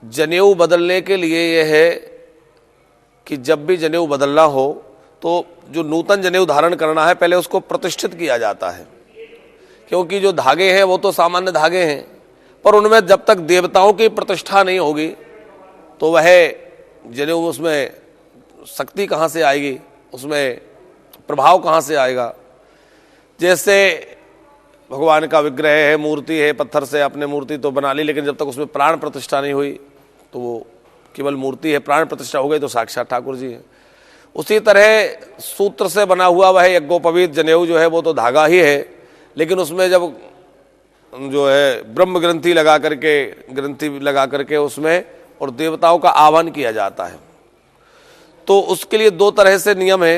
जनेऊ बदलने के लिए यह है कि जब भी जनेऊ बदलना हो तो जो नूतन जनेऊ धारण करना है पहले उसको प्रतिष्ठित किया जाता है, क्योंकि जो धागे हैं वो तो सामान्य धागे हैं, पर उनमें जब तक देवताओं की प्रतिष्ठा नहीं होगी तो वह जनेऊ, उसमें शक्ति कहाँ से आएगी, उसमें प्रभाव कहाँ से आएगा। जैसे भगवान का विग्रह है, मूर्ति है, पत्थर से आपने मूर्ति तो बना ली, लेकिन जब तक उसमें प्राण प्रतिष्ठा नहीं हुई तो वो केवल मूर्ति है, प्राण प्रतिष्ठा हो गई तो साक्षात ठाकुर जी हैं। उसी तरह सूत्र से बना हुआ वह यज्ञोपवीत जनेऊ जो है वो तो धागा ही है, लेकिन उसमें जब जो है ब्रह्म ग्रंथि लगा करके उसमें और देवताओं का आह्वान किया जाता है, तो उसके लिए दो तरह से नियम है।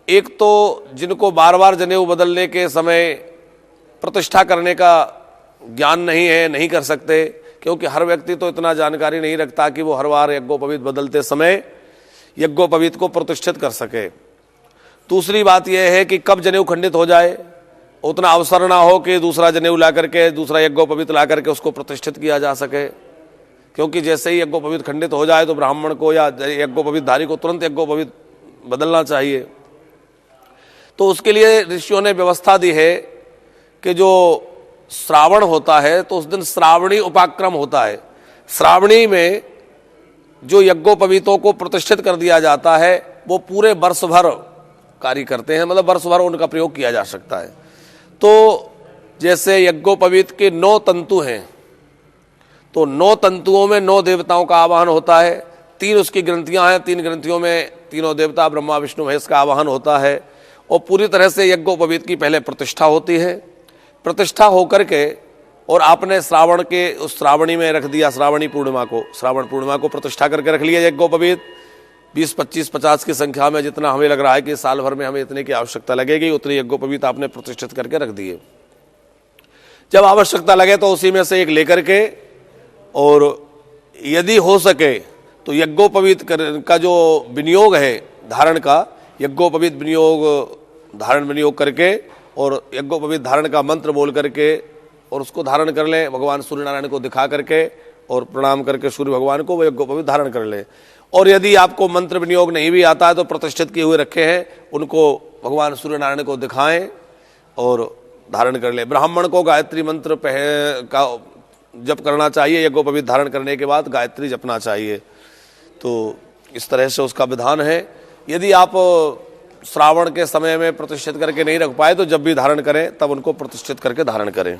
एक तो जिनको बार बार जनेऊ बदलने के समय प्रतिष्ठा करने का ज्ञान नहीं है, नहीं कर सकते, क्योंकि हर व्यक्ति तो इतना जानकारी नहीं रखता कि वो हर बार यज्ञोपवीत बदलते समय यज्ञोपवीत को प्रतिष्ठित कर सके। दूसरी बात यह है कि कब जनेऊ खंडित हो जाए, उतना अवसर ना हो कि दूसरा जनेऊ ला करके, दूसरा यज्ञोपवीत ला करके उसको प्रतिष्ठित किया जा सके, क्योंकि जैसे ही यज्ञोपवीत खंडित हो जाए तो ब्राह्मण को या यज्ञोपवीत धारी को तुरंत यज्ञोपवीत बदलना चाहिए। तो उसके लिए ऋषियों ने व्यवस्था दी है कि जो श्रावण होता है तो उस दिन श्रावणी उपाक्रम होता है। श्रावणी में जो यज्ञोपवीतों को प्रतिष्ठित कर दिया जाता है वो पूरे वर्ष भर कार्य करते हैं, मतलब वर्ष भर उनका प्रयोग किया जा सकता है। तो जैसे यज्ञोपवीत के 9 तंतु हैं, तो 9 तंतुओं में 9 देवताओं का आवाहन होता है, 3 उसकी ग्रंथियां हैं, 3 ग्रंथियों में तीनों देवता ब्रह्मा विष्णु महेश का आवाहन होता है, और पूरी तरह से यज्ञोपवीत की पहले प्रतिष्ठा होती है। प्रतिष्ठा होकर के और आपने श्रावण के उस श्रावणी में रख दिया, श्रावण पूर्णिमा को प्रतिष्ठा करके रख लिया यज्ञोपवीत। 20, 25, 50 की संख्या में जितना हमें लग रहा है कि साल भर में हमें इतने की आवश्यकता लगेगी, उतने यज्ञोपवीत आपने प्रतिष्ठित करके रख दिए। जब आवश्यकता लगे तो उसी में से एक लेकर के, और यदि हो सके तो यज्ञोपवीत का जो विनियोग है धारण का, यज्ञोपवीत विनियोग करके और यज्ञोपवीत धारण का मंत्र बोल करके और उसको धारण कर लें, भगवान सूर्य नारायण को दिखा करके और प्रणाम करके सूर्य भगवान को वो यज्ञोपवीत धारण कर लें। और यदि आपको मंत्र विनियोग नहीं भी आता है तो प्रतिष्ठित किए हुए रखे हैं, उनको भगवान सूर्य नारायण को दिखाएं और धारण कर लें। ब्राह्मण को गायत्री मंत्र का जप करना चाहिए, यज्ञोपवीत धारण करने के बाद गायत्री जपना चाहिए। तो इस तरह से उसका विधान है। यदि आप श्रावण के समय में प्रतिष्ठित करके नहीं रख पाए तो जब भी धारण करें तब उनको प्रतिष्ठित करके धारण करें।